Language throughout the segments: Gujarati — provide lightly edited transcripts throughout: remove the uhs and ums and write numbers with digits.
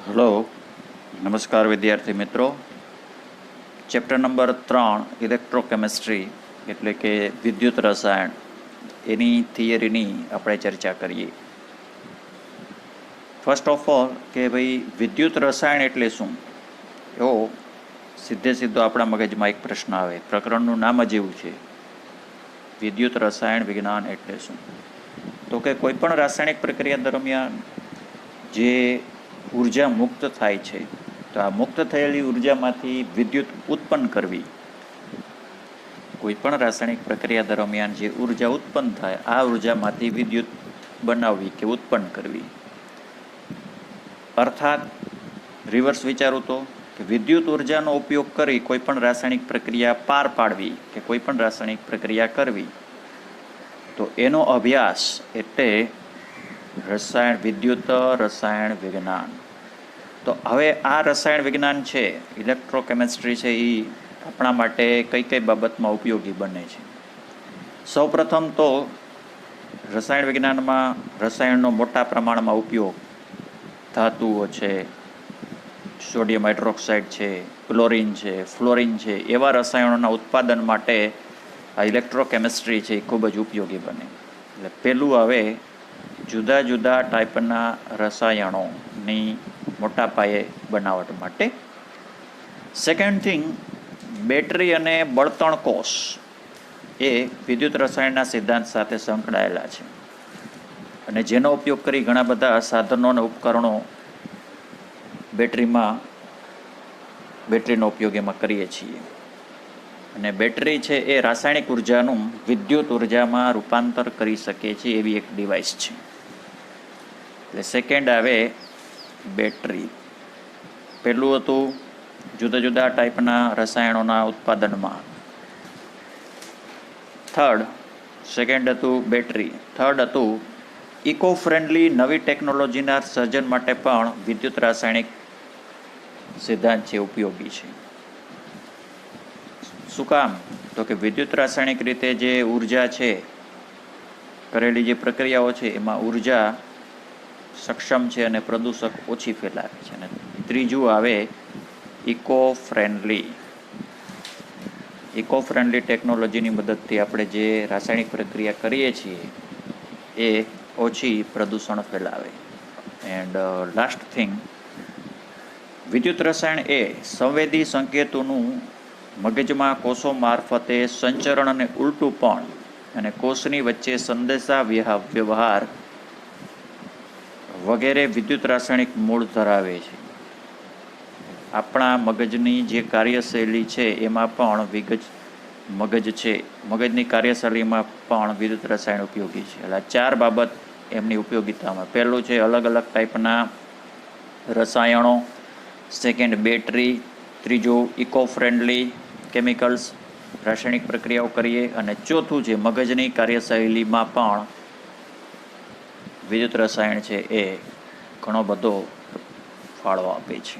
હલો, નમસ્કાર વિદ્યાર્થી મિત્રો. ચેપ્ટર નંબર 3 ઇલેક્ટ્રોકેમિસ્ટ્રી એટલે કે વિદ્યુત રસાયણ એની થિયરીની આપણે ચર્ચા કરીએ. ફર્સ્ટ ઓફ ઓલ કે ભાઈ વિદ્યુત રસાયણ એટલે શું, એવો સીધો આપણા મગજમાં એક પ્રશ્ન આવે. પ્રકરણનું નામ જ એવું છે, વિદ્યુત રસાયણ વિજ્ઞાન એટલે શું. તો કે કોઈ પણ રાસાયણિક પ્રક્રિયા દરમિયાન જે ઉર્જા મુક્ત થાય છે, તો આ મુક્ત થયેલી ઉર્જામાંથી વિદ્યુત ઉત્પન્ન કરવી. કોઈ પણ રાસાયણિક પ્રક્રિયા દરમિયાન જે ઉર્જા ઉત્પન્ન થાય, આ ઉર્જામાંથી વિદ્યુત બનાવવી કે ઉત્પન્ન કરવી. અર્થાત રિવર્સ વિચારું તો કે વિદ્યુત ઉર્જાનો ઉપયોગ કરી કોઈ પણ રાસાયણિક પ્રક્રિયા પાર પાડવી કે કોઈ પણ રાસાયણિક પ્રક્રિયા કરવી, તો એનો અભ્યાસ એટલે વિદ્યુત રસાયણ વિજ્ઞાન. તો હવે આ રસાયણ વિજ્ઞાન છે, ઇલેક્ટ્રોકેમિસ્ટ્રી છે, એ આપણા માટે કઈ કઈ બાબતમાં ઉપયોગી બને છે. સૌપ્રથમ તો રસાયણ વિજ્ઞાનમાં રસાયણનો મોટા પ્રમાણમાં ઉપયોગ ધાતુઓ છે, સોડિયમ હાઇડ્રોક્સાઇડ છે, ક્લોરિન છે, ફ્લોરિન છે, એવા રસાયણોના ઉત્પાદન માટે આ ઇલેક્ટ્રોકેમિસ્ટ્રી છે એ ખૂબ જ ઉપયોગી બને. એટલે પહેલું હવે જુદા જુદા ટાઈપના રસાયણોની મોટા પાયે બનાવટ માટે. સેકન્ડ થિંગ, બેટરી અને બળતણ કોષ એ વિદ્યુત રસાયણના સિદ્ધાંત સાથે સંકળાયેલા છે અને જેનો ઉપયોગ કરી ઘણા બધા સાધનો અને ઉપકરણો બેટરીનો ઉપયોગ એમાં કરીએ છીએ. અને બેટરી છે એ રાસાયણિક ઉર્જાનું વિદ્યુત ઉર્જામાં રૂપાંતર કરી શકે છે એવી એક ડિવાઇસ છે. એટલે સેકન્ડ આવે બેટરી. પહેલું હતું જુદા જુદા ટાઈપના રસાયણોના ઉત્પાદનમાં. સેકન્ડ હતું બેટરી. થર્ડ હતું ઇકો ફ્રેન્ડલી નવી ટેકનોલોજીના સર્જન માટે પણ વિદ્યુત રાસાયણિક સિદ્ધાંત છે ઉપયોગી છે. શું કામ? તો કે વિદ્યુત રાસાયણિક રીતે જે ઉર્જા છે, કરેલી જે પ્રક્રિયાઓ છે, એમાં ઉર્જા સક્ષમ છે અને પ્રદૂષક ઓછી ફેલાવે છે. અને ત્રીજું આવે ઇકો ફ્રેન્ડલી ટેકનોલોજીની મદદથી આપણે જે રાસાયણિક પ્રક્રિયા કરીએ છીએ એ ઓછી પ્રદૂષણ ફેલાવે. એન્ડ લાસ્ટ થિંગ, વિદ્યુત રસાયણ એ સંવેદી સંકેતોનું મગજમાં કોષો મારફતે સંચરણ અને ઉલટું પણ અને કોષની વચ્ચે સંદેશા વ્યવહાર વગેરે વિદ્યુત રાસાયણિક મૂળ ધરાવે છે. આપણા મગજની જે કાર્યશૈલી છે એમાં પણ મગજની કાર્યશૈલીમાં પણ વિદ્યુત રસાયણ ઉપયોગી છે. એટલે 4 બાબત એમની ઉપયોગિતામાં. પહેલું છે અલગ અલગ ટાઈપના રસાયણો, સેકન્ડ બેટરી, ત્રીજું ઇકો ફ્રેન્ડલી કેમિકલ્સ, રાસાયણિક પ્રક્રિયાઓ કરીએ, અને ચોથું છે મગજની કાર્યશૈલીમાં પણ વિદ્યુત રસાયણ છે એ ઘણો બધો ફાળો આપે છે.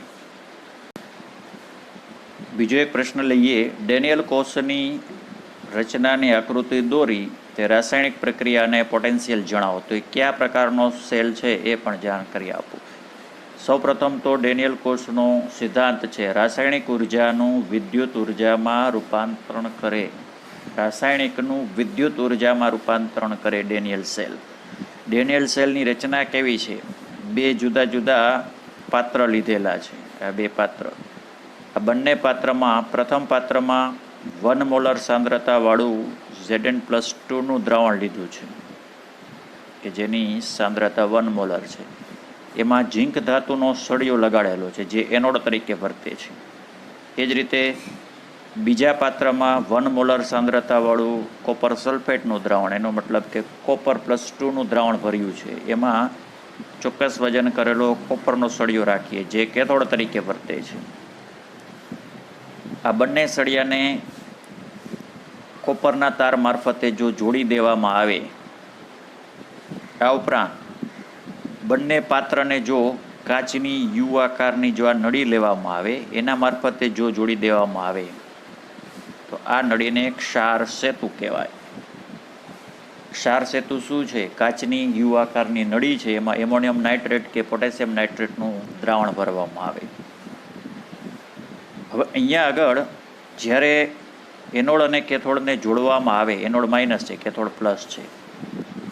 બીજો એક પ્રશ્ન લઈએ. ડેનિયલ કોષની રચનાની આકૃતિ દોરી તે રાસાયણિક પ્રક્રિયા અને પોટેન્શિયલ જણાવો. તો એ કયા પ્રકારનો સેલ છે એ પણ જાણકારી આપો. સૌપ્રથમ તો ડેનિયલ કોષનો સિદ્ધાંત છે રાસાયણિક ઉર્જાનું વિદ્યુત ઉર્જામાં રૂપાંતરણ કરે. રાસાયણિકનું વિદ્યુત ઉર્જામાં રૂપાંતરણ કરે ડેનિયલ સેલ. ડેનિયલ સેલની રચના કેવી છે? 2 જુદા જુદા પાત્ર લીધેલા છે. આ 2 પાત્ર, આ બંને પાત્રમાં પ્રથમ પાત્રમાં 1 મોલર સાંદ્રતાવાળું Zn+2નું દ્રાવણ લીધું છે કે જેની સાંદ્રતા 1 મોલર છે. એમાં ઝીંક ધાતુનો સળિયો લગાડેલો છે જે એનોડ તરીકે વર્તે છે. એ જ રીતે બીજા પાત્રમાં 1 મોલર સાંદ્રતાવાળું કોપર સલ્ફેટનું દ્રાવણ, એનો મતલબ કે Copper+2નું દ્રાવણ ભર્યું છે. એમાં ચોક્કસ વજન કરેલો કોપરનો સળિયો રાખીએ જે કેથોડ તરીકે વર્તે છે. આ બંને સળિયાને કોપરના તાર મારફતે જો જોડી દેવામાં આવે, આ ઉપરાંત બંને પાત્રને જો કાચની યુ આકારની જો આ નળી લેવામાં આવે, એના મારફતે જો જોડી દેવામાં આવે તો આ નળીને ક્ષાર સેતુ કહેવાય. ક્ષાર સેતુ શું છે? કાચની યુ આકારની નળી છે, એમાં એમોનિયમ નાઇટ્રેટ કે પોટેશિયમ નાઇટ્રેટનું દ્રાવણ ભરવામાં આવે. હવે અહીંયા આગળ જ્યારે એનોડ અને કેથોડને જોડવામાં આવે, એનોડ માઇનસ છે, કેથોડ પ્લસ છે,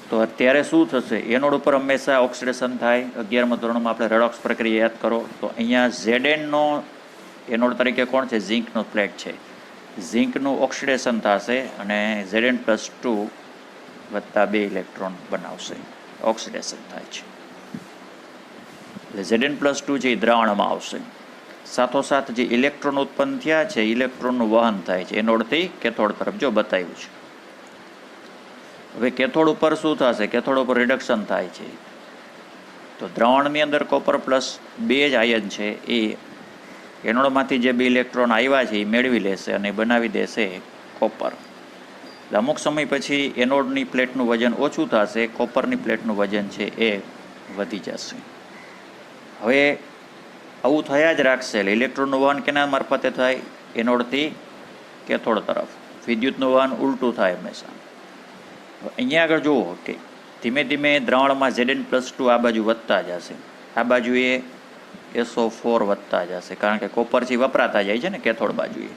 તો અત્યારે શું થશે? એનોડ ઉપર હંમેશા ઓક્સિડેશન થાય. 11મા ધોરણમાં આપણે રેડોક્સ પ્રક્રિયા યાદ કરો તો અહીંયા Znનો એનોડ તરીકે કોણ છે? ઝીંકનો પ્લેટ છે. ઝીંકનું ઓક્સિડેશન થશે અને Zn+2 વત્તા 2 ઇલેક્ટ્રોન બનાવશે. ઓક્સિડેશન થાય છે એટલે Zn+2 છે એ દ્રાવણમાં આવશે. સાથોસાથ જે ઇલેક્ટ્રોન ઉત્પન્ન થયા છે, ઇલેક્ટ્રોનનું વહન થાય છે એનોડથી કેથોડ તરફ. જો બતાવ્યું છે. હવે કેથોડ ઉપર શું થશે? કેથોડ ઉપર રિડક્શન થાય છે. તો દ્રાવણની અંદર કોપર પ્લસ 2 જ આયન છે, એ એનોડમાંથી જે 2 ઇલેક્ટ્રોન આવ્યા છે એ મેળવી લેશે અને બનાવી દેશે કોપર. અમુક સમય પછી એનોડની પ્લેટનું વજન ઓછું થશે, કોપરની પ્લેટનું વજન છે એ વધી જશે. હવે આવું થયા જ રાખશે. ઇલેક્ટ્રોનનું વહન કેના મારફતે થાય? એનોડથી કેથોડ તરફ. વિદ્યુતનું વહન ઉલટું થાય હંમેશા. અહીંયા આગળ જુઓ કે ધીમે ધીમે દ્રાવણમાં Zn+2 આ બાજુ વધતા જશે, આ બાજુએ SO4 વધતા જશે, કારણ કે કોપરથી વપરાતા જાય છે ને કેથોડ બાજુએ.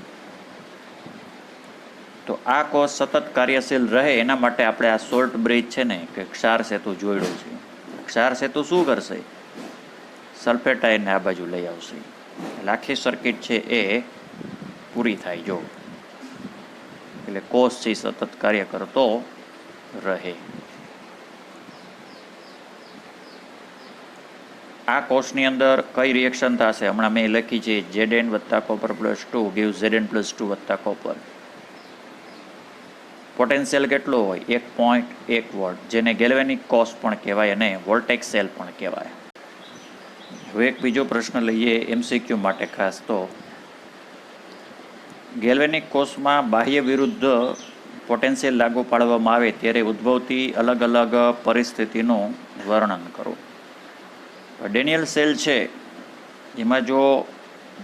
તો આ કોષ સતત કાર્યશીલ રહે એના માટે આપણે આ શોર્ટ બ્રિજ છે ને કે ક્ષાર સેતુ જોડ્યું છે. ક્ષાર સેતુ શું કરશે? સલ્ફેટ આયનને આ બાજુ લઈ આવશે. એટલે આખી સર્કિટ છે એ પૂરી થાય. જો એટલે કોષ છે સતત કાર્ય કરતો રહે. આ કોષની અંદર કઈ રિએક્શન થશે? હમણાં મેં લખી છે Zn વત્તા કોપર પ્લસ 2 ગીવ Zn+2 વત્તા કોપર. પોટેન્શિયલ કેટલો હોય? 1.1 વોલ્ટ, જેને ગેલ્વેનિક કોષ પણ કહેવાય અને વોલ્ટેક સેલ પણ કહેવાય. હવે એક બીજો પ્રશ્ન લઈએ MCQ માટે ખાસ. તો ગેલ્વેનિક કોષમાં બાહ્ય વિરુદ્ધ પોટેન્શિયલ લાગુ પાડવામાં આવે ત્યારે ઉદ્ભવતી અલગ અલગ પરિસ્થિતિનું વર્ણન કરો. ડેનિયલ સેલ છે એમાં જો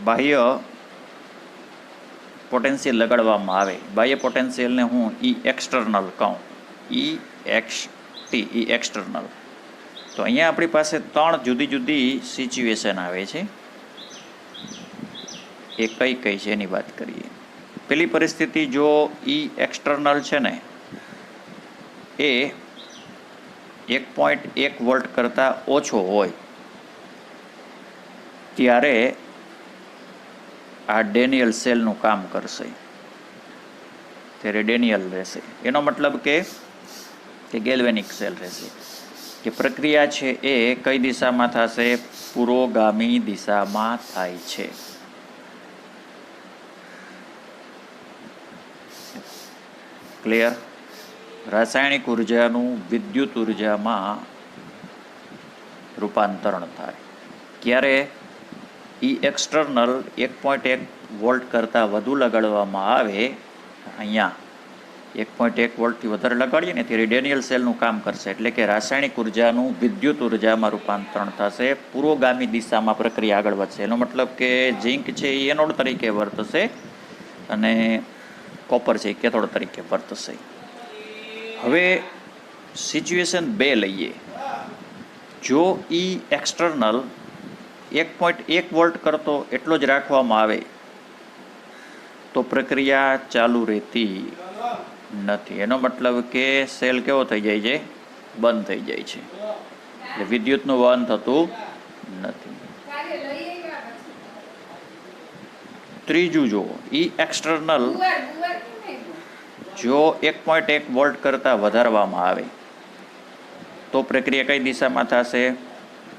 બાહ્ય પોટેન્શિયલ લગાડવામાં આવે, બાહ્ય પોટેન્શિયલને હું એક્સટર્નલ કહું, એક્સટર્નલ. તો અહીંયા આપણી પાસે 3 જુદી જુદી સિચ્યુએશન આવે છે. એ કઈ કઈ છે એની વાત કરીએ. પેલી પરિસ્થિતિ, જો એક્સટર્નલ છે ને એ 1.1 વોલ્ટ કરતાં ઓછો હોય ત્યારે આ ડેનિયલ સેલનું કામ કરશે, ત્યારે ડેનિયલ રહેશે. એનો મતલબ કે ગેલ્વેનિક સેલ રહેશે. કે પ્રક્રિયા છે એ કઈ દિશામાં થશે? પુરોગામી દિશામાં થાય છે. ક્લિયર? રાસાયણિક ઉર્જાનું વિદ્યુત ઉર્જામાં રૂપાંતરણ થાય. ક્યારે? એક્સટર્નલ 1.1 વોલ્ટ કરતાં વધુ લગાડવામાં આવે, અહીંયા 1.1 વોલ્ટથી વધારે લગાડીએ ને ત્યારે ડેનિયલ સેલનું કામ કરશે. એટલે કે રાસાયણિક ઉર્જાનું વિદ્યુત ઉર્જામાં રૂપાંતરણ થશે, પુરોગામી દિશામાં પ્રક્રિયા આગળ વધશે. એનો મતલબ કે ઝીંક છે એ એનોડ તરીકે વર્તશે અને કોપર છે એ કેથોડ તરીકે વર્તશે. હવે સિચ્યુએશન 2 લઈએ. જો એક્સટર્નલ 1.1 વોલ્ટ કરતો એટલો જ રાખવામાં આવે તો પ્રક્રિયા ચાલુ રહેતી નથી. એનો મતલબ કે સેલ કેવો થઈ જાય છે? બંધ થઈ જાય છે. એટલે વિદ્યુતનું વહન થતું નથી. ત્રીજું જુઓ, એક્સટર્નલ જો 1.1 વોલ્ટ કરતાં વધારવામાં આવે તો પ્રક્રિયા કઈ દિશામાં થશે?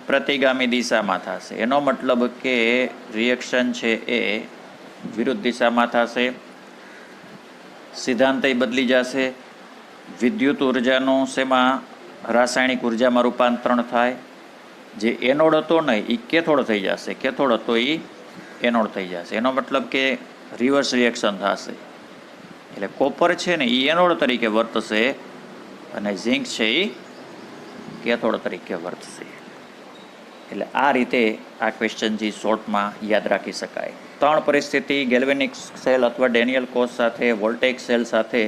પ્રતિગામી દિશામાં થશે. એનો મતલબ કે રિએક્શન છે એ વિરુદ્ધ દિશામાં થશે. સિદ્ધાંત બદલી જશે. વિદ્યુત ઉર્જાનું શેમાં? રાસાયણિક ઉર્જામાં રૂપાંતરણ થાય. જે એનોડ હતો ને એ કેથોડ થઈ જશે, કેથોડ હતો એ એનોડ થઈ જશે. એનો મતલબ કે રિવર્સ રિએક્શન થશે. એટલે કોપર છે ને એ એનોડ તરીકે વર્તશે અને ઝીંક છે એ કેથોડ તરીકે વર્તશે. એટલે આ રીતે આ ક્વેશ્ચનથી શોર્ટમાં યાદ રાખી શકાય. 3 પરિસ્થિતિ ગેલ્વેનિક સેલ અથવા ડેનિયલ કોષ સાથે, વોલ્ટેઇક સેલ સાથે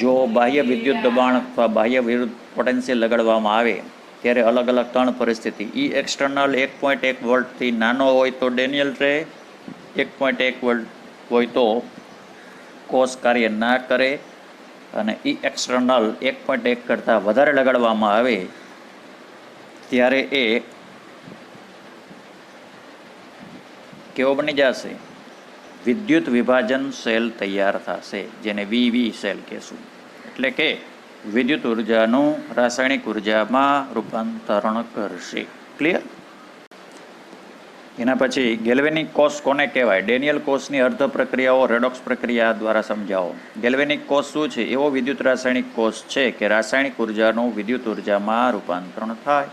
જો બાહ્ય વિદ્યુત દબાણ અથવા બાહ્ય વિરુદ્ધ પોટેન્શિયલ લગાડવામાં આવે ત્યારે અલગ અલગ 3 પરિસ્થિતિ. ઈ એક્સટર્નલ 1.1 વોલ્ટથી નાનો હોય તો ડેનિયલ રે, 1.1 વોલ્ટ હોય તો કોષ કાર્ય ના કરે, અને ઈ એક્સટર્નલ 1.1 કરતાં વધારે લગાડવામાં આવે ત્યારે એ કેવો બની જશે? વિદ્યુત વિભાજન સેલ તૈયાર થશે, જેને વીવી સેલ કહેશું. એટલે કે વિદ્યુત ઉર્જાનું રાસાયણિક ઉર્જામાં રૂપાંતરણ કરશે. ક્લિયર? એના પછી ગેલ્વેનિક કોષ કોને કહેવાય? ડેનિયલ કોષની અર્ધ પ્રક્રિયાઓ રેડોક્સ પ્રક્રિયા દ્વારા સમજાવો. ગેલ્વેનિક કોષ શું છે? એવો વિદ્યુત રાસાયણિક કોષ છે કે રાસાયણિક ઉર્જાનું વિદ્યુત ઉર્જામાં રૂપાંતરણ થાય.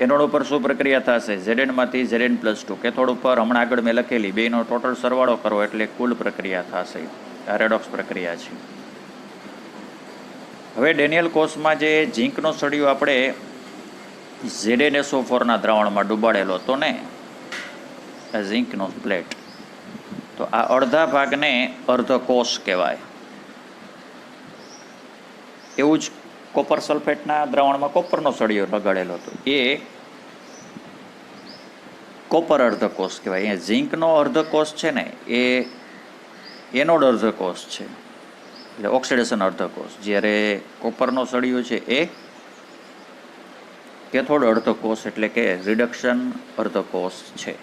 એનોડ ઉપર શું પ્રક્રિયા થશે? Znમાંથી Zn+2. કેથોડ ઉપર હમણાં આગળ મેં લખેલી બેનો ટોટલ સરવાળો કરો એટલે કુલ પ્રક્રિયા થશે. આ રેડોક્સ પ્રક્રિયા છે. હવે ડેનિયલ કોષમાં જે ઝીંકનો સળિયો આપણે ZnSO4ના દ્રાવણમાં ડૂબાડેલો હતો ને, આ ઝીંકનો પ્લેટ, તો આ અડધા ભાગને અર્ધકોષ કહેવાય. એવું જ કોપર સલ્ફેટના દ્રાવણમાં કોપરનો સળિયો લગાડેલો હતો, એ કોપર અર્ધકોષ કહેવાય. અહીંયા ઝીંકનો અર્ધકોષ છે ને એ એનોડ અર્ધકોષ છે, એટલે ઓક્સિડેશન અર્ધકોષ. જ્યારે કોપરનો સળિયો છે એ કેથોડ અર્ધકોષ એટલે કે રિડક્શન અર્ધકોષ છે.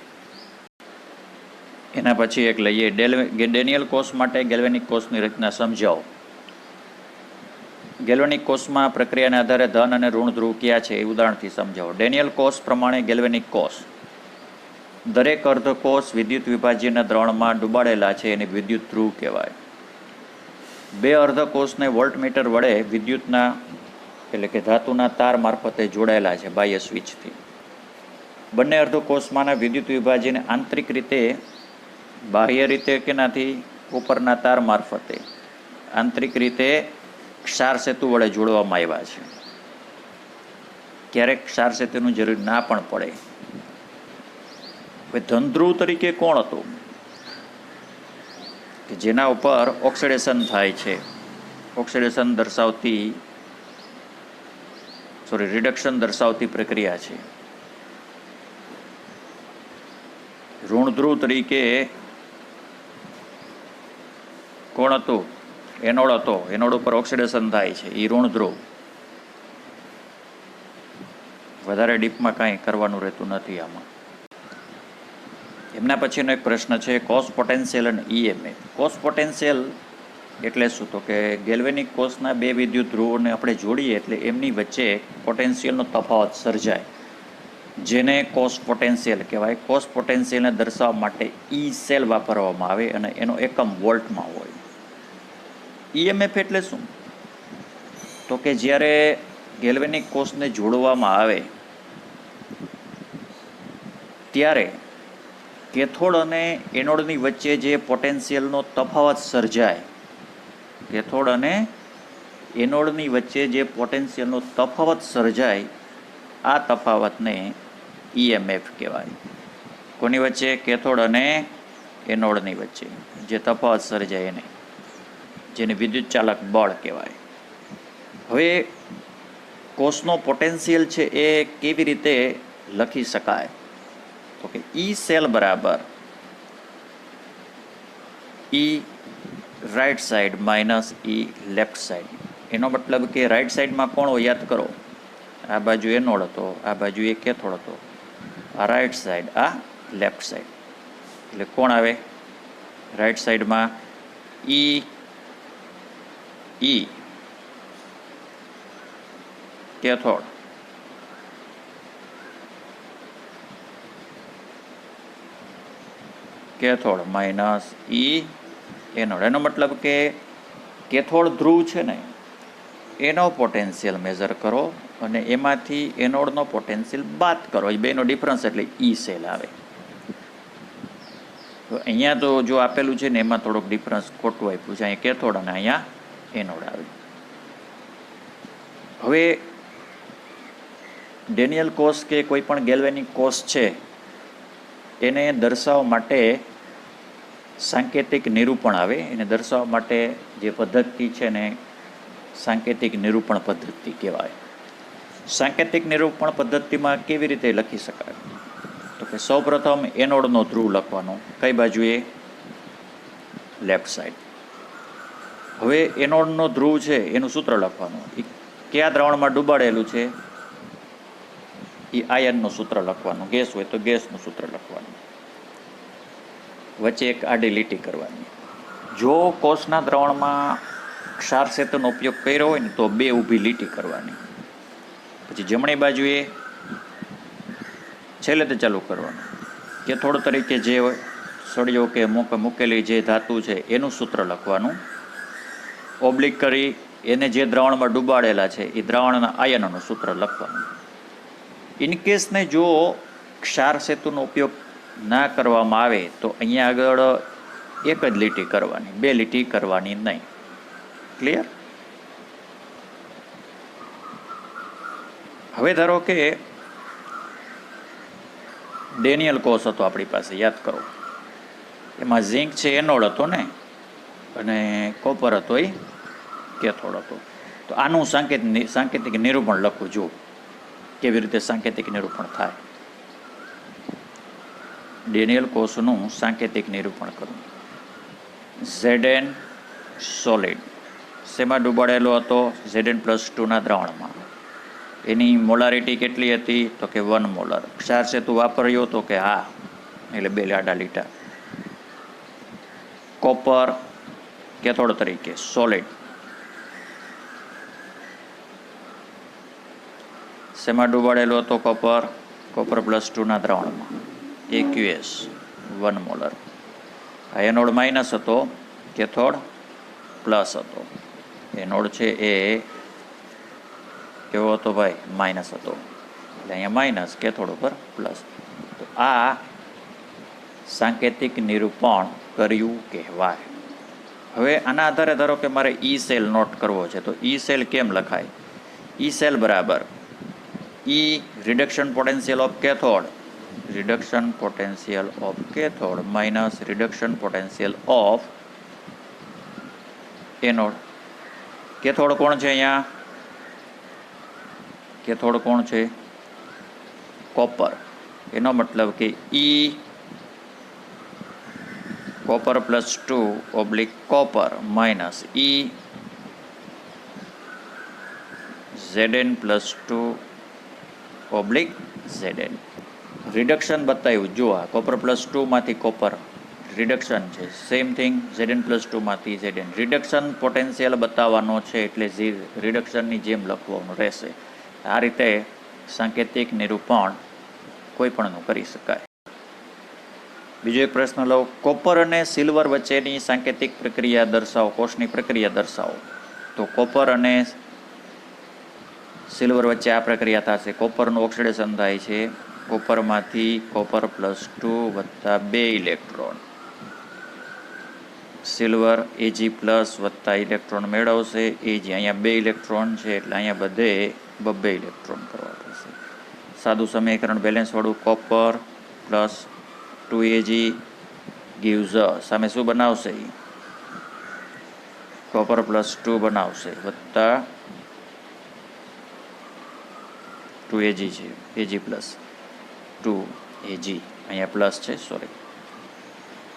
એના પછી એક લઈએ ડેનિયલ કોષ માટે ગેલ્વેનિક કોષની રચના સમજાવો. ગેલ્વેનિક કોષમાં પ્રક્રિયાને આધારે ધન અને ઋણ ધ્રુવ ક્યાં છે એ ઉદાહરણથી સમજાવો. ડેનિયલ કોષ પ્રમાણે ગેલ્વેનિક કોષ દરેક અર્ધકોષ વિદ્યુત વિભાજ્યના દ્રાવણમાં ડૂબાડેલા છે, એને વિદ્યુત ધ્રુવ કહેવાય. 2 અર્ધકોષને વોલ્ટમીટર વડે વિદ્યુતના એટલે કે ધાતુના તાર મારફતે જોડાયેલા છે બાહ્ય સ્વિચથી. બંને અર્ધકોષમાંના વિદ્યુત વિભાજ્યને આંતરિક રીતે, બાહ્ય રીતે કેનાથી? ઉપરના તાર મારફતે, આંતરિક રીતે ક્ષાર સેતુ વડે જોડવામાં આવ્યા છે. ક્યારેક ક્ષાર સેતુની જરૂર ના પણ પડે. હવે ધનધ્રુવ તરીકે કોણ હતું? કે જેના ઉપર ઓક્સિડેશન થાય છે, ઓક્સિડેશન દર્શાવતી રિડક્શન દર્શાવતી પ્રક્રિયા છે. ઋણધ્રુવ તરીકે કોણ હતું? એનોડ હતો. એનોડ ઉપર ઓક્સિડેશન થાય છે, એ ઋણધ્રુવ. વધારે ડીપમાં કાંઈ કરવાનું રહેતું નથી આમાં. એમના પછીનો એક પ્રશ્ન છે કોષ પોટેન્શિયલ અને EMF. કોષ પોટેન્શિયલ એટલે શું? તો કે ગેલ્વેનિક કોષના 2 વિદ્યુત ધ્રુવોને આપણે જોડીએ એટલે એમની વચ્ચે પોટેન્શિયલનો તફાવત સર્જાય, જેને કોષ પોટેન્શિયલ કહેવાય. કોષ પોટેન્શિયલને દર્શાવવા માટે ઈ સેલ વાપરવામાં આવે અને એનો એકમ વોલ્ટમાં હોય. EMF એટલે શું? તો કે જ્યારે ગેલ્વેનિક કોષને જોડવામાં આવે ત્યારે કેથોડ અને એનોડની વચ્ચે જે પોટેન્શિયલનો તફાવત સર્જાય, કેથોડ અને એનોડની વચ્ચે જે પોટેન્શિયલનો તફાવત સર્જાય, આ તફાવતને EMF કહેવાય. કોની વચ્ચે? કેથોડ અને એનોડની વચ્ચે જે તફાવત સર્જાય એને, જેને વિદ્યુત ચાલક બળ કહેવાય. હવે કોષનો પોટેન્શિયલ છે એ કેવી રીતે લખી શકાય? તો કે ઈ સેલ બરાબર ઈ રાઈટ સાઈડ માઇનસ ઈ લેફ્ટ સાઈડ. એનો મતલબ કે રાઈટ સાઈડમાં કોણ હોય? યાદ કરો, આ બાજુ એનોડ હતો, આ બાજુ એ કેથોડ હતો. આ રાઈટ સાઈડ, આ લેફ્ટ સાઈડ. એટલે કોણ આવે રાઈટ સાઈડમાં? ઈ કેથોડ, કેથોડ માઇનસ ઈ એનોડ. એનો મતલબ કે કેથોડ ધ્રુવ છે ને એનો પોટેન્શિયલ મેઝર કરો અને એમાંથી એનોડનો પોટેન્શિયલ બાદ કરો. એ બેનો ડિફરન્સ એટલે ઈ સેલ આવે. તો અહીંયા તો જો આપેલું છે ને એમાં થોડોક ડિફરન્સ ખોટું આપ્યું છે. અહીંયા કેથોડ અને અહીંયા એનોડ આવે. હવે ડેનિયલ કોષ કે કોઈ પણ ગેલ્વેનિક કોષ છે એને દર્શાવવા માટે સાંકેતિક નિરૂપણ આવે. એને દર્શાવવા માટે જે પદ્ધતિ છે ને સાંકેતિક નિરૂપણ પદ્ધતિ કહેવાય. સાંકેતિક નિરૂપણ પદ્ધતિમાં કેવી રીતે લખી શકાય? તો કે સૌપ્રથમ એનોડનો ધ્રુવ લખવાનો. કઈ બાજુએ? Left side. હવે એનોડનો ધ્રુવ છે એનું સૂત્ર લખવાનું. એ કયા દ્રાવણમાં ડૂબાડેલું છે એ આયનનું સૂત્ર લખવાનું. ગેસ હોય તો ગેસનું સૂત્ર લખવાનું. વચ્ચે એક આડી લીટી કરવાની. જો કોષના દ્રાવણમાં ક્ષાર સેતુનો ઉપયોગ કર્યો હોય ને તો 2 ઊભી લીટી કરવાની. પછી જમણી બાજુએ છેલ્લે ચાલુ કરવાનું. કેથોડ તરીકે જે સળિયો કે મૂકેલી જે ધાતુ છે એનું સૂત્ર લખવાનું. ઓબ્લિક કરી એને જે દ્રાવણમાં ડૂબાડેલા છે એ દ્રાવણના આયનોનું સૂત્ર લખવાનું. ઇનકેસને જો ક્ષાર સેતુનો ઉપયોગ ના કરવામાં આવે તો અહીંયા આગળ એક જ લીટી કરવાની, 2 લીટી કરવાની નહીં. ક્લિયર? હવે ધારો કે ડેનિયલ કોષ હતો આપણી પાસે, યાદ કરો. એમાં ઝીંક છે એનોડ હતો ને, અને કોપર હતો એ કેથોડ હતો. તો આનું સાંકેતિક નિરૂપણ લખું. જો કેવી રીતે સાંકેતિક નિરૂપણ થાય. ડેનિયલ કોષનું સાંકેતિક નિરૂપણ કરું. Zn સોલિડ શેમાં ડૂબાડેલો હતો? Zn+2 દ્રાવણમાં. એની મોલારિટી કેટલી હતી? તો કે 1 મોલર. ક્ષાર સેતુ વાપર્યો તો કે હા, એટલે 2 આડા લીટા. કોપર કેથોડ તરીકે સોલિડ શેમાં ડૂબાડેલો હતો? કોપર+2 દ્રાવણમાં. AQS 1 molar. આ એનોડ માઇનસ હતો, કેથોડ પ્લસ હતો. એનોડ છે એ કેવો હતો ભાઈ? માઇનસ હતો. એટલે અહીંયા માઇનસ, કેથોડ ઉપર પ્લસ. તો આ સાંકેતિક નિરૂપણ કર્યું કહેવાય. હવે આના આધારે ધારો કે મારે ઈ સેલ નોટ કરવો છે તો ઈ સેલ કેમ લખાય? ઈ સેલ બરાબર ઈ reduction potential of cathode, reduction potential of cathode minus reduction potential of anode. Cathode કોણ છે અહીંયા? કેથોડ કોણ છે? કોપર. એનો મતલબ કે ઈ copper+2 કોપર માઇનસ ઈ Zn+2 Zn. રિડક્શન બતાવ્યું. જો આ copper+2 માંથી કોપર રિડક્શન છે. સેમ થિંગ Zn+2 માંથી Zn. રિડક્શન પોટેન્શિયલ બતાવવાનો છે એટલે રિડક્શનની જેમ લખવાનું રહેશે. આ રીતે સાંકેતિક નિરૂપણ કોઈ પણનું કરી શકાય. બીજો એક પ્રશ્ન લો. કોપર અને સિલ્વર વચ્ચેની સાંકેતિક પ્રક્રિયા દર્શાવો. કોષની પ્રક્રિયા દર્શાવો. તો કોપર અને સિલ્વર વચ્ચે આ પ્રક્રિયા થશે. કોપરનું ઓક્સિડેશન થાય છે. કોપરમાંથી copper+2 વત્તા 2 ઇલેક્ટ્રોન. સિલ્વર Ag+ વત્તા ઇલેક્ટ્રોન મેળવશે. Ag અહીંયા 2 ઇલેક્ટ્રોન છે એટલે અહીંયા બધે 2 ઇલેક્ટ્રોન કરવા પડશે. સાદું સમીકરણ બેલેન્સવાળું. કોપર પ્લસ 2Ag gives સામે શું બનાવશે? copper+2 બનાવશે વત્તા 2Ag છે. Ag+2 Ag અહીંયા પ્લસ છે, સોરી.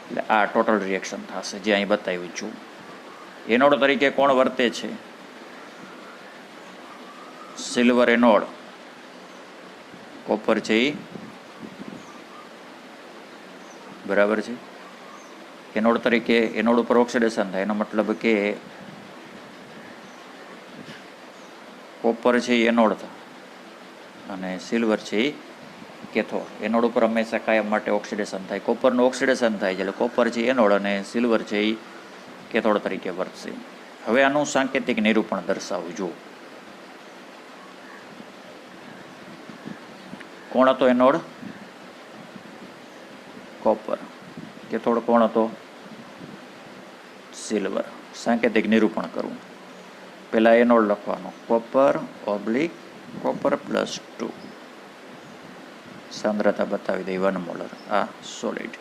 એટલે આ ટોટલ રિએક્શન થશે જે અહીં બતાવ્યું છું. એનોડ તરીકે કોણ વર્તે છે? Silver anode. કોપર છે એ બરાબર છે. એનોડ તરીકે એનોડ ઉપર ઓક્સિડેશન થાય. એનો મતલબ કે કોપર છે એ એનોડ થાય અને સિલ્વર છે એ કેથોડ. એનોડ ઉપર હંમેશા કાયમ માટે ઓક્સિડેશન થાય. કોપરનું ઓક્સિડેશન થાય છે એટલે કોપર છે એનોડ અને સિલ્વર છે એ કેથોડ તરીકે વર્તશે. હવે આનું સાંકેતિક નિરૂપણ દર્શાવું. જુઓ કોણ હતો એનોડ? કોપર. કેથોડ કોણ હતો? સિલ્વર. સાંકેતિક નિરૂપણ કરવું. પહેલાં એનોડ લખવાનો. કોપર+2 સાંદ્રતા બતાવી દઈ 1 મોલર. આ સોલિડ.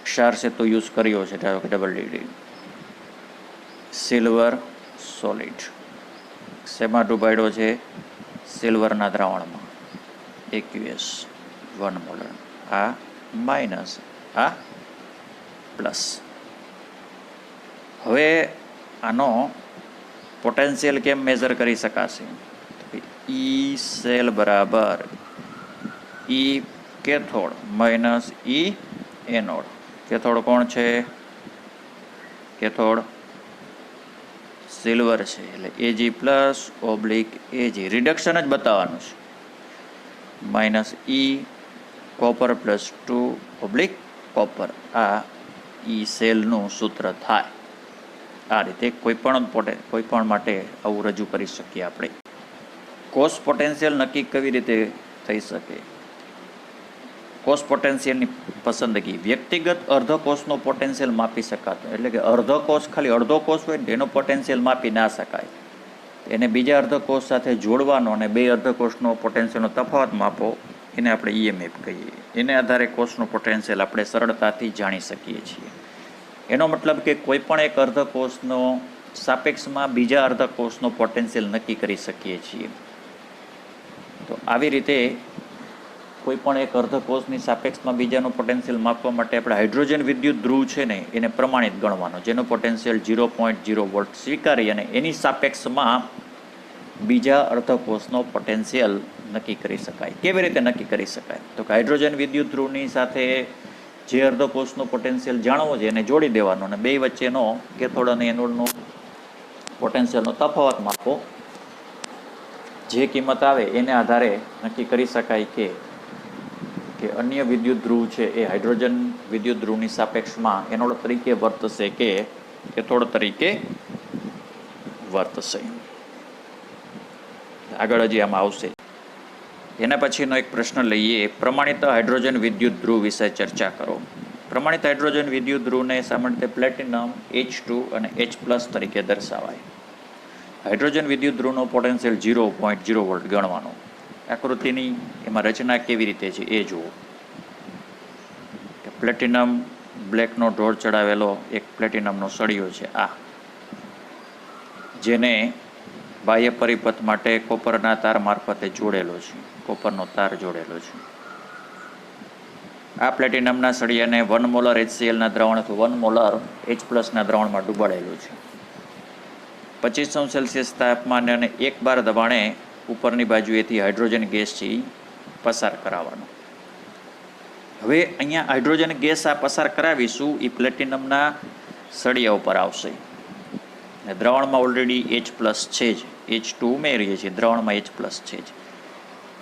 ક્ષાર છે તો યુઝ કર્યો છે, ધારો કે WD. સિલ્વર સોલિડ શેમાં ડૂબાડ્યો છે? સિલ્વરના દ્રાવણમાં. AQS 1 molar. આ માઇનસ, આ પ્લસ. હવે આનો પોટેન્શિયલ કેમ મેઝર કરી શકાશે? ઈ સેલ બરાબર ઈ કેથોડ માઇનસ ઈ એનોડ. કેથોડ કોણ છે? કેથોડ સિલ્વર છે, એટલે Ag plus oblique Ag. Reduction જ બતાવવાનું છે. માઇનસ ઈ કોપર પ્લસ 2 ઓબ્લિક કોપર. આ ઈ સેલનું સૂત્ર થાય. આ રીતે કોઈ પણ માટે આવું રજૂ કરી શકીએ આપણે. કોષ પોટેન્શિયલ નક્કી કેવી રીતે થઈ શકે? કોષ પોટેન્શિયલની પસંદગી. વ્યક્તિગત અર્ધકોષનો પોટેન્શિયલ માપી શકાતો, એટલે કે અર્ધકોષ ખાલી અડધો કોષ હોય ને એનો પોટેન્શિયલ માપી ના શકાય. એને બીજા અર્ધકોષ સાથે જોડવાનો અને બે અર્ધકોષનો પોટેન્શિયલનો તફાવત માપો, એને આપણે EMF કહીએ. એને આધારે કોષનું પોટેન્શિયલ આપણે સરળતાથી જાણી શકીએ છીએ. એનો મતલબ કે કોઈ પણ એક અર્ધકોષનો સાપેક્ષમાં બીજા અર્ધકોષનો પોટેન્શિયલ નક્કી કરી શકીએ છીએ. તો આવી રીતે કોઈ પણ એક અર્ધકોષની સાપેક્ષમાં બીજાનો પોટેન્શિયલ માપવા માટે આપણે હાઇડ્રોજન વિદ્યુત ધ્રુવ છે ને એને પ્રમાણિત ગણવાનો, જેનો પોટેન્શિયલ 0.0 વોલ્ટ સ્વીકારી અને એની સાપેક્ષમાં બીજા અર્ધકોષનો પોટેન્શિયલ નક્કી કરી શકાય. કેવી રીતે નક્કી કરી શકાય? તો કે હાઇડ્રોજન વિદ્યુત ધ્રુવની સાથે જે અર્ધકોષનો પોટેન્શિયલ જાણવો છે એને જોડી દેવાનો અને બે વચ્ચેનો કેથોડ અને એનોડનો પોટેન્શિયલનો તફાવત માપો. જે કિંમત આવે એને આધારે નક્કી કરી શકાય કે અન્ય વિદ્યુત ધ્રુવ છે એ હાઇડ્રોજન વિદ્યુત ધ્રુવની સાપેક્ષમાં એનોડ તરીકે વર્તશે કે કેથોડ તરીકે વર્તશે. આગળ હજી આમાં આવશે. એના પછીનો એક પ્રશ્ન લઈએ. પ્રમાણિત હાઇડ્રોજન વિદ્યુત ધ્રુવ વિશે ચર્ચા કરો. પ્રમાણિત હાઇડ્રોજન વિદ્યુત ધ્રુવને સામાન્ય રીતે પ્લેટિનમ H2 અને H+ તરીકે દર્શાવાય. હાઇડ્રોજન વિદ્યુત ધ્રુવનો પોટેન્શિયલ 0.0 વોલ્ટ ગણવાનો. આકૃતિની એમાં રચના કેવી રીતે છે એ જુઓ. પ્લેટિનમ બ્લેકનો ઢોળ ચડાવેલો એક પ્લેટિનમનો સળિયો છે આ, જેને બાહ્ય પરિપથ માટે કોપરના તાર મારફતે જોડેલો છે. કોપરનો તાર જોડેલો છે. આ પ્લેટિનમના સળિયાને 1 મોલર HCl દ્રાવણ અથવા 1 મોલર H+ દ્રાવણમાં ડૂબાડેલું છે. 25°C તાપમાને અને 1 બાર દબાણે ઉપરની બાજુએથી હાઇડ્રોજન ગેસથી પસાર કરાવવાનો. હવે અહીંયા હાઇડ્રોજન ગેસ આ પસાર કરાવીશું એ પ્લેટિનમના સળિયા ઉપર આવશે. દ્રાવણમાં ઓલરેડી H+ છે જ, H2 ઉમેરીએ છીએ, દ્રાવણમાં H+ છે જ.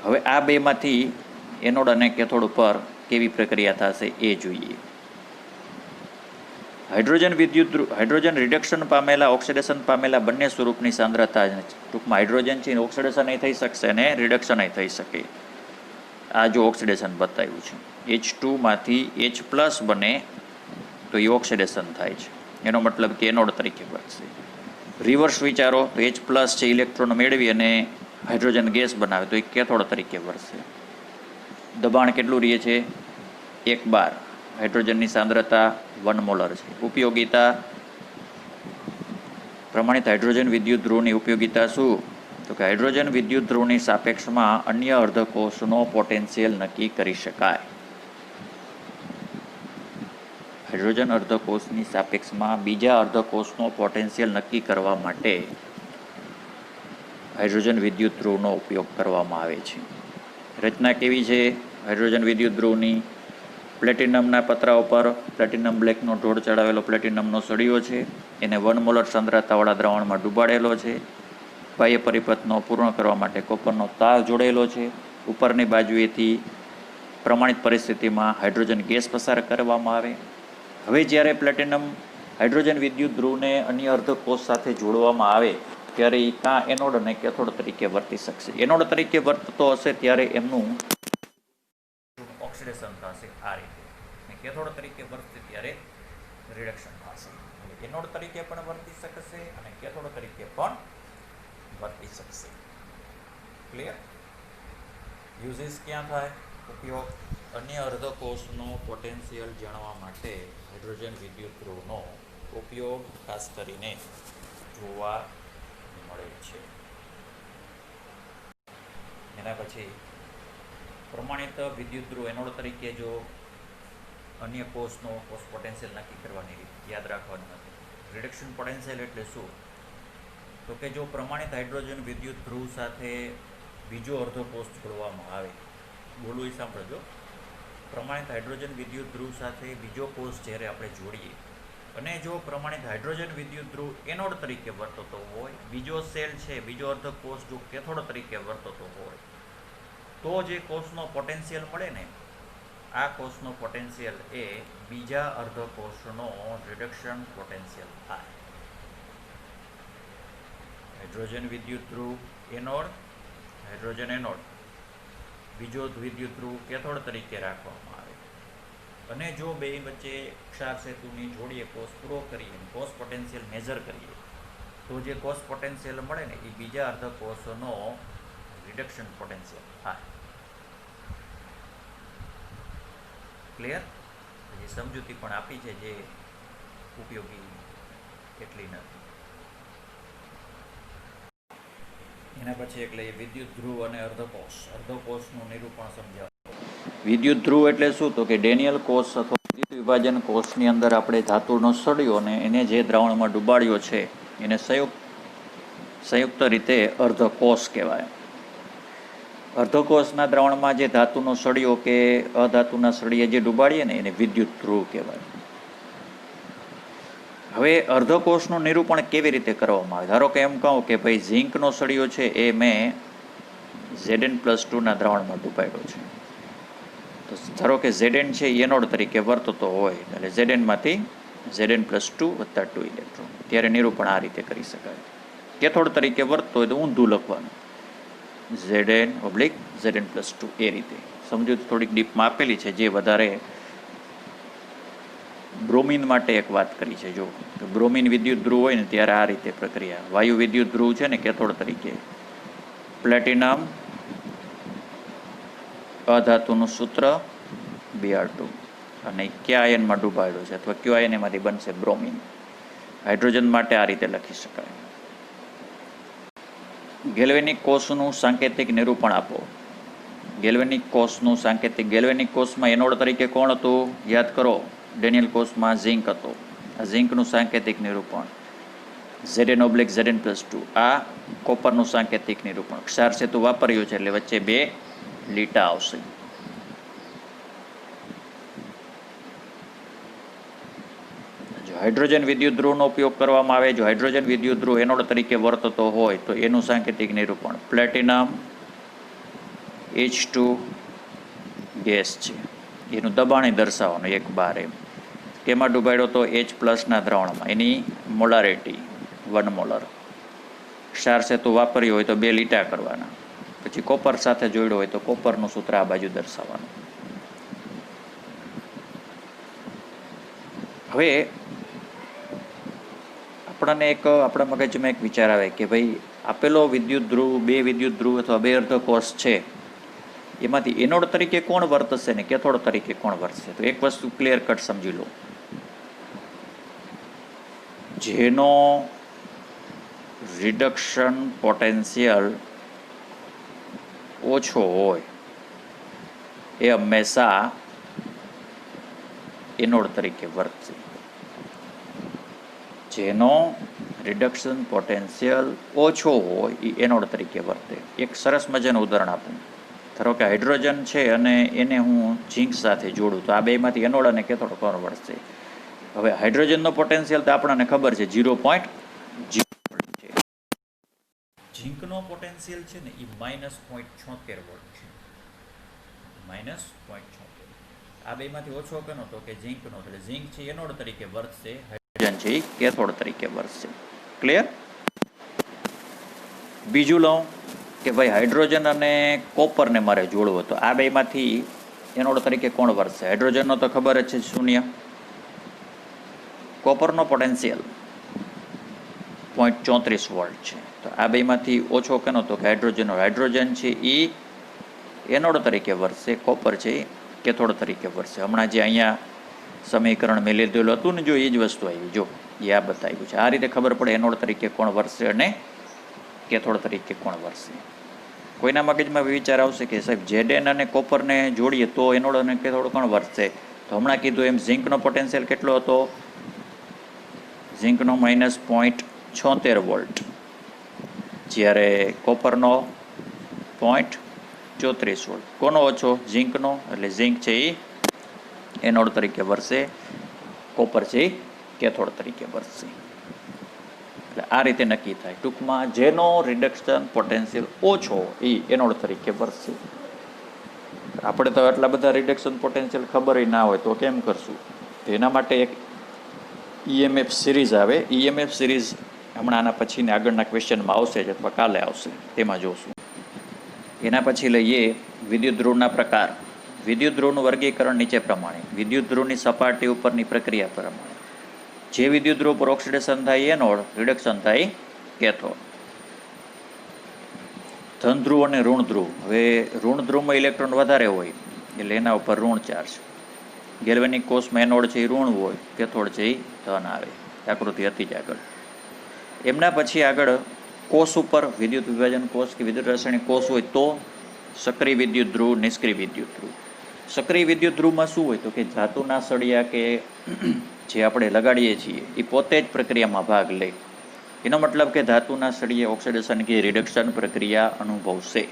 હવે આ બેમાંથી એનોડ અને કેથોડ ઉપર કેવી પ્રક્રિયા થશે એ જોઈએ. હાઇડ્રોજન રિડક્શન પામેલા, ઓક્સિડેશન પામેલા બંને સ્વરૂપની સાંદ્રતા, ટૂંકમાં હાઇડ્રોજન છે ઓક્સિડેશન નહીં થઈ શકશે અને રિડક્શન નહીં થઈ શકે. આ જો ઓક્સિડેશન બતાવ્યું છે. H2 માંથી H+ બને તો એ ઓક્સિડેશન થાય છે, એનો મતલબ કે એનોડ તરીકે વર્તશે. રિવર્સ વિચારો તો H+ છે ઇલેક્ટ્રોન મેળવી અને હાઇડ્રોજન ગેસ બનાવે તો એ કેથોડ તરીકે વર્તશે. દબાણ કેટલું રહે છે? 1 બાર. હાઇડ્રોજનની સાંદ્રતા 1 મોલર છે. ઉપયોગિતા, પ્રમાણિત હાઇડ્રોજન વિદ્યુત ધ્રુવની ઉપયોગિતા શું? તો કે હાઇડ્રોજન વિદ્યુત ધ્રુવની સાપેક્ષમાં અન્ય અર્ધકોષનો પોટેન્શિયલ નક્કી કરી શકાય. હાઇડ્રોજન અર્ધકોષની સાપેક્ષમાં બીજા અર્ધકોષનો પોટેન્શિયલ નક્કી કરવા માટે હાઇડ્રોજન વિદ્યુત ધ્રુવનો ઉપયોગ કરવામાં આવે છે. રચના કેવી છે હાઇડ્રોજન વિદ્યુત ધ્રુવની? પ્લેટિનમના પતરા ઉપર પ્લેટિનમ બ્લેકનો ઢોળ ચડાવેલો પ્લેટિનમનો સળિયો છે. એને 1 મોલર સાંદ્રતાવાળા દ્રાવણમાં ડૂબાડેલો છે. બાહ્ય પરિપથનો પૂર્ણ કરવા માટે કોપરનો તાર જોડેલો છે. ઉપરની બાજુએથી પ્રમાણિત પરિસ્થિતિમાં હાઇડ્રોજન ગેસ પસાર કરવામાં આવે. હવે જ્યારે પ્લેટિનમ હાઇડ્રોજન વિદ્યુત ધ્રુવને અન્ય અર્ધકોષ સાથે જોડવામાં આવે ત્યારે એ કાં એનોડ અને કેથોડ તરીકે વર્તી શકશે. એનોડ તરીકે વર્તતો હશે ત્યારે એમનું ઓક્સિડેશન થશે આ રીતે, અને કેથોડ તરીકે વર્તશે ત્યારે રિડક્શન થશે. એનોડ તરીકે પણ વર્તી શકશે અને કેથોડ તરીકે પણ વર્તી શકશે. ક્લિયર? યુઝિસ ક્યાં થાય? ઉપયોગ અન્ય અર્ધકોષનો પોટેન્શિયલ જાણવા માટે હાઇડ્રોજન વિદ્યુત ધ્રુવનો ઉપયોગ ખાસ કરીને જોવા મળે છે. એના પછી પ્રમાણિત વિદ્યુત ધ્રુવ એનોડ તરીકે જો અન્ય કોષ પોટેન્શિયલ નક્કી કરવાની રીત યાદ રાખવાની નથી. રિડક્શન પોટેન્શિયલ એટલે શું? તો કે જો પ્રમાણિત હાઇડ્રોજન વિદ્યુત ધ્રુવ સાથે બીજો અર્ધકોષ જોડવામાં આવે, બોલું એ સાંભળજો. પ્રમાણિત હાઇડ્રોજન વિદ્યુત ધ્રુવ સાથે બીજો કોષ જ્યારે આપણે જોડીએ અને જો પ્રમાણિત હાઇડ્રોજન વિદ્યુત ધ્રુવ એનોડ તરીકે વર્તતો હોય, બીજો સેલ છે, બીજો અર્ધકોષ જો કેથોડ તરીકે વર્તતો હોય, તો જે કોષનો પોટેન્શિયલ મળે ને, આ કોષનો પોટેન્શિયલ એ બીજા અર્ધકોષનો રિડક્શન પોટેન્શિયલ થાય. હાઇડ્રોજન વિદ્યુત ધ્રુવ એનોડ, હાઇડ્રોજન એનોડ, બીજો વિદ્યુત ધ્રુવ કેથોડ તરીકે રાખવામાં આવે અને જો બે વચ્ચે ક્ષાર સેતુની જોડીએ કોષ પૂરો કરીએ, કોષ પોટેન્શિયલ મેજર કરીએ, તો જે કોષ પોટેન્શિયલ મળે ને એ બીજા અર્ધકોષનો રિડક્શન પોટેન્શિયલ થાય. ક્લિયર? જે સમજૂતી પણ આપી છે જે ઉપયોગી એટલી નથી. એના પછી એટલે વિદ્યુત ધ્રુવ અને અર્ધકોષનું નિરૂપણ સમજાવ. વિદ્યુત ધ્રુવ એટલે શું? તો કે ડેનિયલ કોષ અથવા વિદ્યુત વિભાજન કોષની અંદર આપણે ધાતુનો સળિયો અને એને જે દ્રાવણમાં ડુબાડ્યો છે એને સંયુક્ત રીતે અર્ધકોષ કહેવાય. અર્ધકોષના દ્રાવણમાં જે ધાતુનો સળિયો કે અધાતુના સળિયે જે ડુબાડીએ ને એને વિદ્યુત ધ્રુવ કહેવાય. હવે અર્ધકોષનું નિરૂપણ કેવી રીતે કરવામાં આવે? ધારો કે એમ કહું કે ભાઈ ઝીંકનો સળિયો છે એ મેં Zn+2 દ્રાવણમાં ડૂબાડ્યો છે. તો ધારો કે Zn છે એનોડ તરીકે વર્તતો હોય એટલે Znમાંથી Zn+2 + 2 ઇલેક્ટ્રોન, ત્યારે નિરૂપણ આ રીતે કરી શકાય. કેથોડ તરીકે વર્તતો હોય તો ઊંધું લખવાનું, Zn/Zn+2 એ રીતે. સમજૂતી થોડીક ડીપમાં આપેલી છે. જે વધારે બ્રોમિન માટે એક વાત કરી છે. જો બ્રોમિન વિદ્યુત ધ્રુવ હોય ને ત્યારે આ રીતે પ્રક્રિયા. વાયુ વિદ્યુત ધ્રુવ છે ને કેથોડ તરીકે, પ્લેટિનમ અધાતુનું સૂત્ર Br2 અને કયા આયનમાં ડૂબાડ્યો છે અથવા કયો આયન એમાંથી બનશે બ્રોમિન. હાઇડ્રોજન માટે આ રીતે લખી શકાય. ગેલ્વેનિક કોષનું સાંકેતિક નિરૂપણ આપો. ગેલ્વેનિક કોષનું સાંકેતિક. ગેલ્વેનિક કોષમાં એનોડ તરીકે કોણ હતું? યાદ કરો, ડેનિયલ કોષમાં ઝિંક હતો. આ ઝિંકનું સાંકેતિક નિરૂપણ Zn/Zn+2. આ કોપરનું સાંકેતિક નિરૂપણ. ક્ષાર સેતુ વાપર્યું છે એટલે વચ્ચે બે લીટા આવશે. જો હાઇડ્રોજન વિદ્યુત ધ્રુવનો ઉપયોગ કરવામાં આવે, જો હાઇડ્રોજન વિદ્યુત ધ્રુવ એનોડ તરીકે વર્તતો હોય તો એનું સાંકેતિક નિરૂપણ પ્લેટિનમ H2 ગેસ છે, એનું દબાણ દર્શાવવાનું 1 એમ. કેમાં ડૂબાડ્યો તો H+ દ્રાવણમાં, એની મોલારિટી 1 મોલર. ક્ષાર સેતુ વાપર્યો હોય તો 2 લીટા કરવાના. પછી કોપર સાથે જોડ્યો હોય તો કોપરનું સૂત્ર આ બાજુ દર્શાવવાનું. હવે આપણા મગજમાં એક વિચાર આવે કે ભાઈ આપેલો વિદ્યુત ધ્રુવ, 2 વિદ્યુત ધ્રુવ અથવા 2 અર્ધકોષ છે, એમાંથી એનોડ તરીકે કોણ વર્તશે ને કેથોડ તરીકે કોણ વર્તશે? તો એક વસ્તુ ક્લિયર કટ સમજી લો. જેનો રિડક્શન પોટેન્શિયલ ઓછો હોય એ હંમેશા એનોડ તરીકે વર્તશે. જેનો રિડક્શન પોટેન્શિયલ ઓછો હોય એ એનોડ તરીકે વર્તે. એક સરસ મજાનું ઉદાહરણ આપું. ધારો કે હાઇડ્રોજન છે અને એને હું ઝીંક સાથે જોડું તો આ બેમાંથી એનોડ અને કેથોડ કોણ વર્તશે? હવે હાઇડ્રોજનનો પોટેન્શિયલ તો આપણને ખબર છે 0.0 છે. ઝીંકનો પોટેન્શિયલ છે ને એ -0.76 વોલ્ટ છે. -0.76. આ બેમાંથી ઓછો કેનો? તો કે ઝીંકનો. એટલે ઝીંક છે એનોડ તરીકે વર્તશે, હાઇડ્રોજન છે એ કેથોડ તરીકે વર્તશે. ક્લિયર? બીજું લઉં કે ભાઈ હાઇડ્રોજન અને કોપરને મારે જોડવો, તો આ બેમાંથી એનોડ તરીકે કોણ વર્તશે? હાઇડ્રોજનનો તો ખબર જ છે 0. કોપરનો પોટેન્શિયલ 0.34 વોલ્ટ છે. તો આ બેમાંથી ઓછો કેનો? તો કે હાઇડ્રોજનનો. હાઇડ્રોજન છે એ એનોડ તરીકે વર્તશે, કોપર છે કેથોડ તરીકે વર્તશે. હમણાં જે અહીંયા સમીકરણ મેં લીધેલું હતું ને, જો એ જ વસ્તુ આવી, જો એ આ બતાવ્યું છે. આ રીતે ખબર પડે એનોડ તરીકે કોણ વર્તશે અને કેથોડ તરીકે કોણ વર્તશે. કોઈના મગજમાં વિચાર આવશે કે સાહેબ ઝેડએન અને કોપરને જોડીએ તો એનોડ અને કેથોડ કોણ વર્તશે? તો હમણાં કીધું એમ ઝીંકનો પોટેન્શિયલ કેટલો હતો? ઝીંકનો -0.76 વોલ્ટ, જ્યારે કોપરનો 0.34 વોલ્ટ. કોનો ઓછો? ઝીંકનો. એટલે ઝીંક છે એ એનોડ તરીકે વર્તશે, કોપર છે એ કેથોડ તરીકે વર્તશે. એટલે આ રીતે નક્કી થાય. ટૂંકમાં જેનો રિડક્શન પોટેન્શિયલ ઓછો એ એનોડ તરીકે વર્તશે. આપણે તો આટલા બધા રિડક્શન પોટેન્શિયલ ખબર ના હોય તો કેમ કરશું? તો એના માટે એક EMF સિરીઝ આવે. EMF સિરીઝ હમણાં આના પછીને આગળના ક્વેશ્ચનમાં આવશે જ અથવા કાલે આવશે, તેમાં જોશું. એના પછી લઈએ વિદ્યુત ધ્રુવના પ્રકાર. વિદ્યુત ધ્રુવનું વર્ગીકરણ નીચે પ્રમાણે. વિદ્યુત ધ્રુવની સપાટી ઉપરની પ્રક્રિયા પ્રમાણે. જે વિદ્યુત ધ્રુવ પર ઓક્સિડેશન થાય એનોડ, રિડક્શન થાય કેથોડ. ધન ધ્રુવ અને ઋણ ધ્રુવ. હવે ઋણ ધ્રુવમાં ઇલેક્ટ્રોન વધારે હોય એટલે એના ઉપર ઋણ ચાર્જ. ગેલ્વેનિક કોષમાં એનોડ છે એ ઋણ હોય, કેથોડ છે એ ધન આવે. આકૃતિ હતી જ આગળ. એમના પછી આગળ કોષ ઉપર વિદ્યુત વિભાજન કોષ કે વિદ્યુત રાસાયણિક કોષ હોય તો સક્રિય વિદ્યુત ધ્રુવ, નિષ્ક્રિય વિદ્યુત ધ્રુવ. સક્રિય વિદ્યુત ધ્રુવમાં શું હોય? તો કે ધાતુના સળિયા કે જે આપણે લગાડીએ છીએ એ પોતે જ પ્રક્રિયામાં ભાગ લે. એનો મતલબ કે ધાતુના સળિયા ઓક્સિડેશન કે રિડક્શન પ્રક્રિયા અનુભવશે.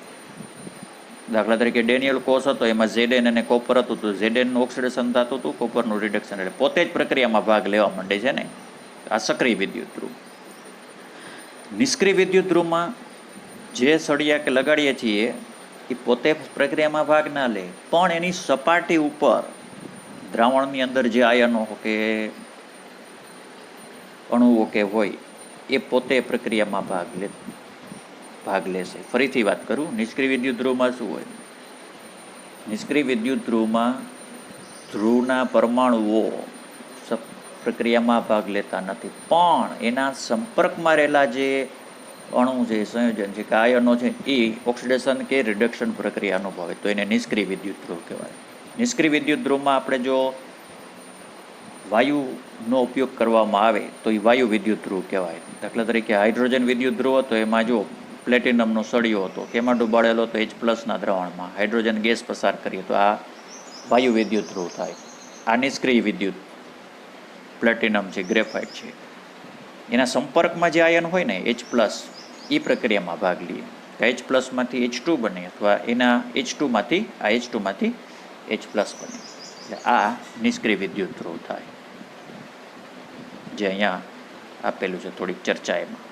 દાખલા તરીકે ડેનિયલ કોષ હતો, એમાં ઝેડએન અને કોપર હતું, તો ઝેડએનનું ઓક્સિડેશન થતું હતું, કોપરનું રિડક્શન. એટલે પોતે જ પ્રક્રિયામાં ભાગ લેવા માંડે છે ને. આ સક્રિય વિદ્યુત ધ્રુવ. નિષ્ક્રિય વિદ્યુત ધ્રુવમાં જે સળિયા કે લગાડીએ છીએ એ પોતે પ્રક્રિયામાં ભાગ ના લે, પણ એની સપાટી ઉપર દ્રાવણની અંદર જે આયનો કે અણુઓ કે હોય એ પોતે પ્રક્રિયામાં ભાગ લેશે. ફરીથી વાત કરું, નિષ્ક્રિય વિદ્યુત ધ્રુવમાં શું હોય? નિષ્ક્રિય વિદ્યુત ધ્રુવમાં ધ્રુવના પરમાણુઓ પ્રક્રિયામાં ભાગ લેતા નથી, પણ એના સંપર્કમાં રહેલા જે અણુ છે, સંયોજન છે કે આયનો છે એ ઓક્સિડેશન કે રિડક્શન પ્રક્રિયા અનુભવે, તો એને નિષ્ક્રિય વિદ્યુત ધ્રુવ કહેવાય. નિષ્ક્રિય વિદ્યુત ધ્રુવમાં આપણે જો વાયુનો ઉપયોગ કરવામાં આવે તો એ વાયુ વિદ્યુત ધ્રુવ કહેવાય. દાખલા તરીકે હાઇડ્રોજન વિદ્યુત ધ્રુવ હતો, એમાં જો પ્લેટિનમનો સળિયો હતો, કેમાં ડૂબાડેલો હતો? H+ દ્રાવણમાં. હાઇડ્રોજન ગેસ પસાર કરીએ તો આ વાયુ વિદ્યુત ધ્રુવ થાય. આ નિષ્ક્રિય વિદ્યુત પ્લેટિનમ છે, ગ્રેફાઇટ છે, એના સંપર્કમાં જે આયન હોય ને H+, એ પ્રક્રિયામાં ભાગ લઈએ. H+ માંથી H2 બને અથવા એના H2માંથી H+ બને. એટલે આ નિષ્ક્રિય વિદ્યુત ધ્રુવ થાય, જે અહીંયા આપેલું છે થોડીક ચર્ચા એમાં.